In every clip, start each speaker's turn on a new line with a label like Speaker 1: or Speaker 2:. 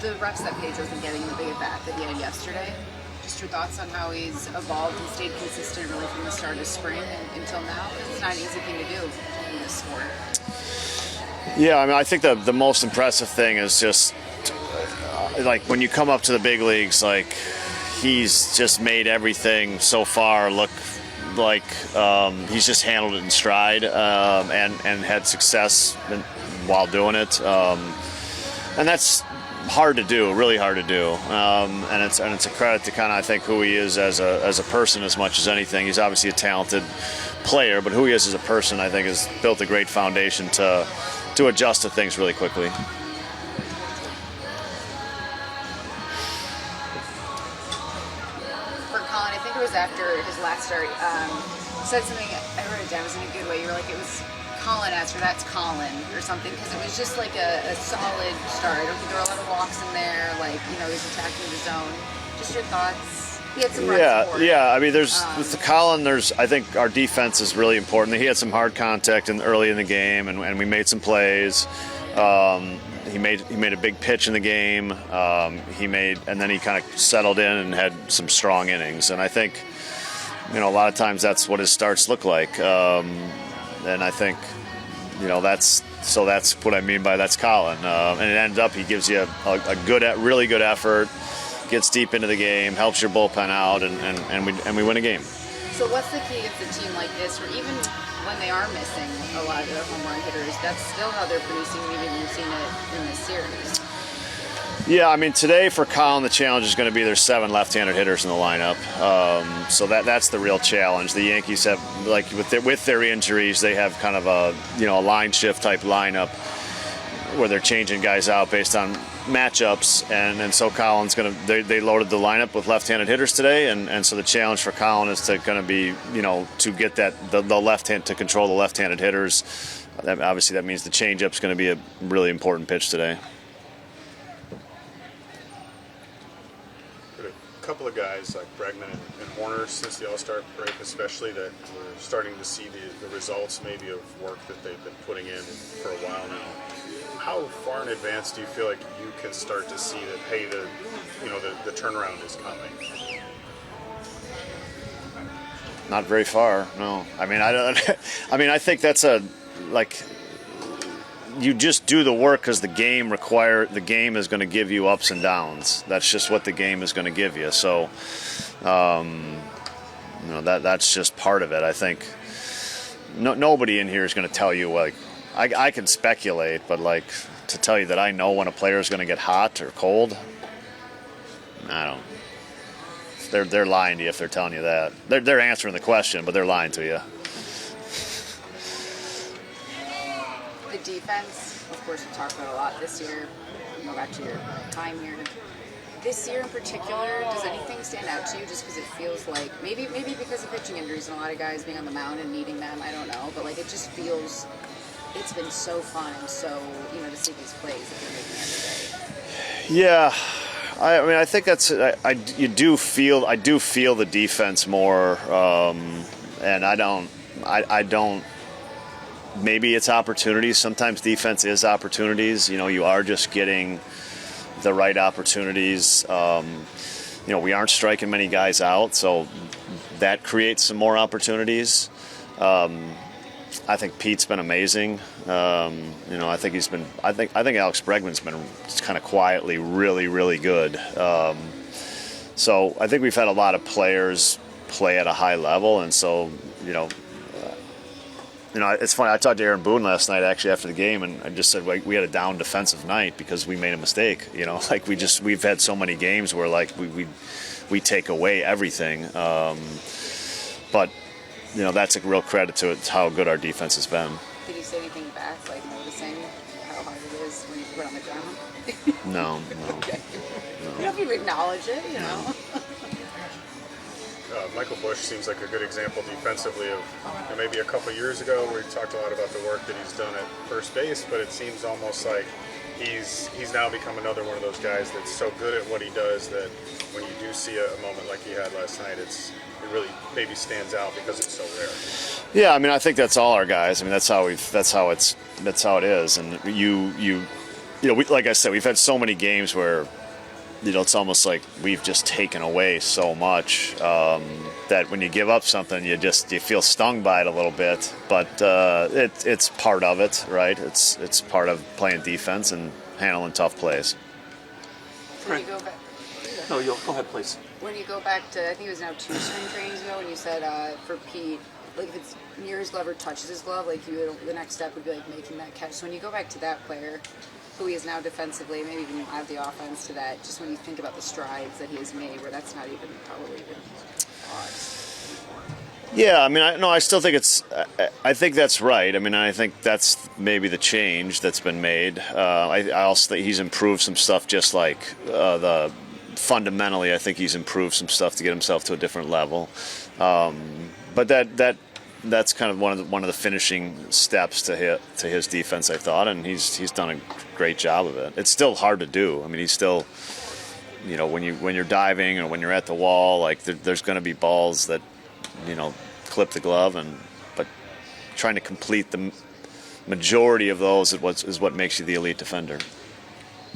Speaker 1: the reps that Pedro's been getting in the big at bat that he had yesterday. Just your thoughts on how he's evolved and stayed consistent really from the start of spring until now? It's not an easy thing to do in this sport.
Speaker 2: Yeah, I mean, I think the most impressive thing is just like when you come up to the big leagues, like he's just made everything so far look like he's just handled it in stride and had success while doing it, and that's hard to do, really hard to do, and it's a credit to kind of I think who he is as a person as much as anything. He's obviously a talented player, but who he is as a person, I think, has built a great foundation to adjust to things really quickly.
Speaker 1: For Colin, I think it was after his last start, said something, I wrote it down, it was in a good way. You were like, it was Colin after that's Colin or something, because it was just like a solid start. I don't think there were a lot of walks in there, like, he was attacking the zone. Just your thoughts? He had some run support.
Speaker 2: Yeah. I mean, with the Colin, I think our defense is really important. He had some hard contact early in the game, and we made some plays. He made a big pitch in the game. And then he kind of settled in and had some strong innings. And I think, a lot of times that's what his starts look like. And I think, that's what I mean by that's Colin. And it ended up he gives you a really good effort, gets deep into the game, helps your bullpen out, and we win a game.
Speaker 1: So what's the key against a team like this, where even when they are missing a lot of their home run hitters, that's still how they're producing? Maybe you've seen it in this series.
Speaker 2: Yeah, I mean, today for Colin, the challenge is going to be there's 7 left-handed hitters in the lineup. So that's the real challenge. The Yankees have, like, with their injuries, they have kind of a line shift type lineup where they're changing guys out based on matchups, and so Colin's going to they loaded the lineup with left-handed hitters today, and so the challenge for Colin is to going to be to get the left hand to control the left-handed hitters. Obviously, that means the changeup's going to be a really important pitch today.
Speaker 3: A couple of guys like Bregman and Horner since the All-Star break, especially, that we're starting to see the results maybe of work that they've been putting in for a while now. How far in advance do you feel like you can start to see that, hey, the turnaround is coming?
Speaker 2: Not very far, no. I mean, I think that's you just do the work because the game is going to give you ups and downs. That's just what the game is going to give you. So, that's just part of it. I think nobody in here is going to tell you, like, I can speculate, but like to tell you that I know when a player is going to get hot or cold, I don't. They're lying to you if they're telling you that. They're answering the question, but they're lying to you.
Speaker 1: The defense, of course, we talked about a lot this year. Go back to your time here. This year in particular, does anything stand out to you just because it feels like, maybe because of pitching injuries and a lot of guys being on the mound and needing them, I don't know, but like it just feels, it's been so fun and so, to see these plays that they're making every day.
Speaker 2: Yeah. I mean, I think that's I do feel the defense more, and I don't. Maybe it's opportunities. Sometimes defense is opportunities. You are just getting the right opportunities. We aren't striking many guys out, so that creates some more opportunities. I think Pete's been amazing. I think he's been. I think Alex Bregman's been kind of quietly really, really good. So I think we've had a lot of players play at a high level, and so it's funny. I talked to Aaron Boone last night actually after the game, and I just said we had a down defensive night because we made a mistake. Like we've had so many games where like we take away everything. But that's a real credit to it, how good our defense has been.
Speaker 1: Did you say anything back, like noticing how hard it is when you put on the ground?
Speaker 2: No.
Speaker 1: Okay. No. You don't even acknowledge it,
Speaker 2: No.
Speaker 3: Michael Busch seems like a good example defensively of maybe a couple years ago where he talked a lot about the work that he's done at first base, but it seems almost like he's now become another one of those guys that's so good at what he does that when you do see a moment like he had last night, it really maybe stands out because it's so rare.
Speaker 2: Yeah, I mean, I think that's all our guys. I mean, that's how it is, and you like I said, we've had so many games where, it's almost like we've just taken away so much that when you give up something, you feel stung by it a little bit. But it's part of it, right? It's part of playing defense and handling tough plays.
Speaker 1: When you go back,
Speaker 4: No, go ahead, please.
Speaker 1: when you go back to, I think it was now 2 spring trainings ago, when you said for Pete, like if it's near his glove or touches his glove, like the next step would be like making that catch. So when you go back to that player, who he is now defensively, maybe even add the offense to that, just when you think about the strides that he has made, where that's not even probably even odds.
Speaker 2: Yeah, I mean, I still think I think that's right. I mean, I think that's maybe the change that's been made. I also think he's improved some stuff, just like fundamentally, I think he's improved some stuff to get himself to a different level. But that's kind of one of the finishing steps to his defense, I thought, and he's done a great job of it. It's still hard to do. I mean, he's still, when you're diving or when you're at the wall, like there's going to be balls that, clip the glove, but trying to complete the majority of those is what makes you the elite defender.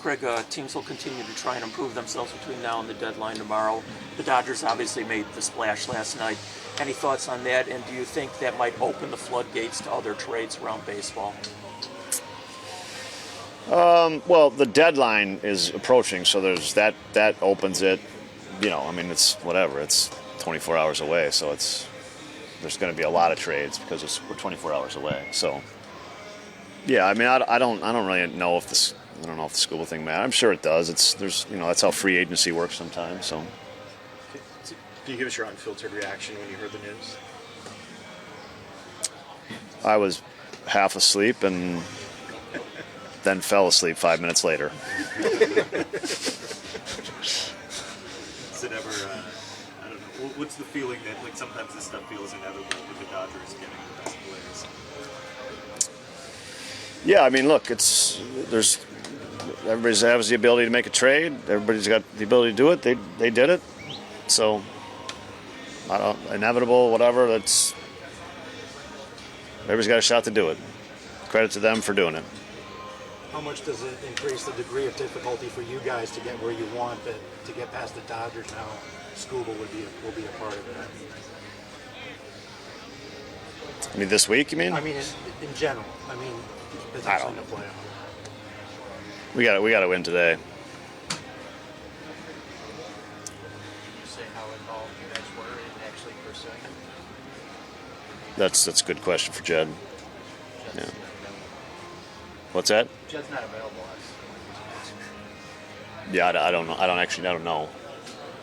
Speaker 4: Craig, teams will continue to try and improve themselves between now and the deadline tomorrow. The Dodgers obviously made the splash last night. Any thoughts on that, and do you think that might open the floodgates to other trades around baseball?
Speaker 2: Well, the deadline is approaching, so there's that opens it. I mean, it's whatever. It's 24 hours away, so there's going to be a lot of trades because we're 24 hours away. So, yeah, I mean, I don't really know if the Skubal thing matters. I'm sure it does. That's how free agency works sometimes. So.
Speaker 5: Can you give us your unfiltered reaction when you heard the news?
Speaker 2: I was half asleep and then fell asleep 5 minutes later.
Speaker 5: Is it ever, I don't know, what's the feeling that, like, sometimes this stuff feels inevitable with the Dodgers getting the best players?
Speaker 2: Yeah, I mean, look, everybody has the ability to make a trade. Everybody's got the ability to do it. They did it. So, inevitable, whatever, everybody's got a shot to do it. Credit to them for doing it.
Speaker 6: How much does it increase the degree of difficulty for you guys to get where you want, that to get past the Dodgers now? Skubal will be a part of it.
Speaker 2: I mean, this week, you mean?
Speaker 6: I mean, in general. I mean, potentially in the playoff.
Speaker 2: We got to win today.
Speaker 7: Say how involved you guys were in actually pursuing it?
Speaker 2: That's a good question for Jed.
Speaker 7: Jed's
Speaker 2: Yeah.
Speaker 7: not available.
Speaker 2: What's that?
Speaker 7: Jed's not available.
Speaker 2: Yeah, I don't know. I don't know.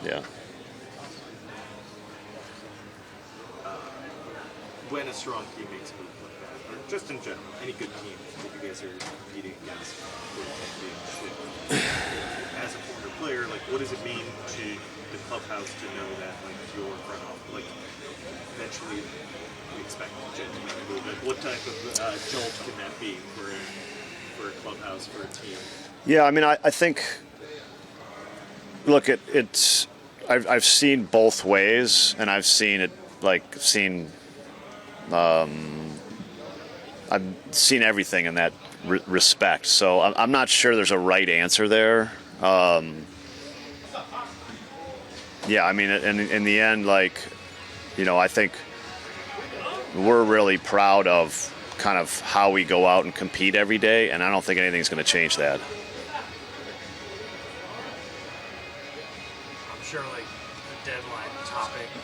Speaker 2: Yeah.
Speaker 5: When a strong team makes a move like that, or just in general, any good team that you guys are competing against, as a former player, like, what does it mean to the clubhouse to know that, like, your front office, like, eventually we expect Jed to make a move? Like, what type of jolt can that be for a clubhouse, for a team?
Speaker 2: Yeah, I mean, I think. Look, I've seen both ways, and I've seen it I've seen everything in that respect. So I'm not sure there's a right answer there. Yeah, I mean, in the end, I think we're really proud of kind of how we go out and compete every day, and I don't think anything's going to change that.
Speaker 8: I'm sure, like, the deadline topic, you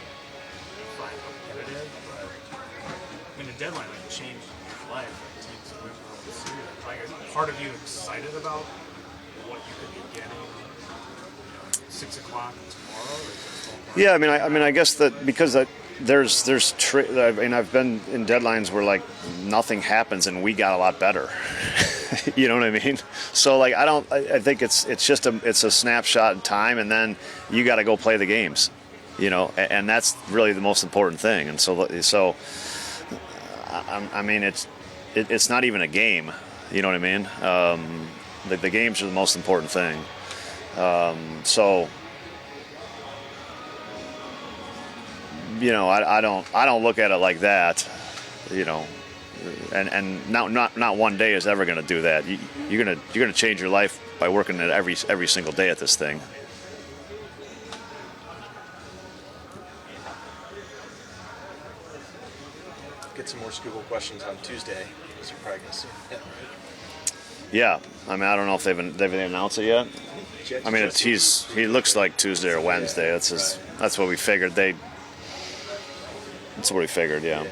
Speaker 8: find competitive, but I mean, the deadline like changed your life. Like, teams went from the series. Like, is part of you excited about what you could be getting, 6 o'clock tomorrow? Or is it
Speaker 2: Yeah, I mean, I guess that because I've been in deadlines where like nothing happens and we got a lot better. You know what I mean? So like I think it's just a snapshot in time, and then you got to go play the games, and that's really the most important thing. And so I mean it's not even a game. You know what I mean? The games are the most important thing. So. I don't look at it like that. and not one day is ever going to do that. You're gonna change your life by working it every single day at this thing.
Speaker 7: Get some more Scooble questions on Tuesday, as you're probably going to see.
Speaker 2: Yeah, I mean, I don't know if they've announced it yet. I mean, he looks like Tuesday or Wednesday. That's what we figured. That's what we figured. Yeah.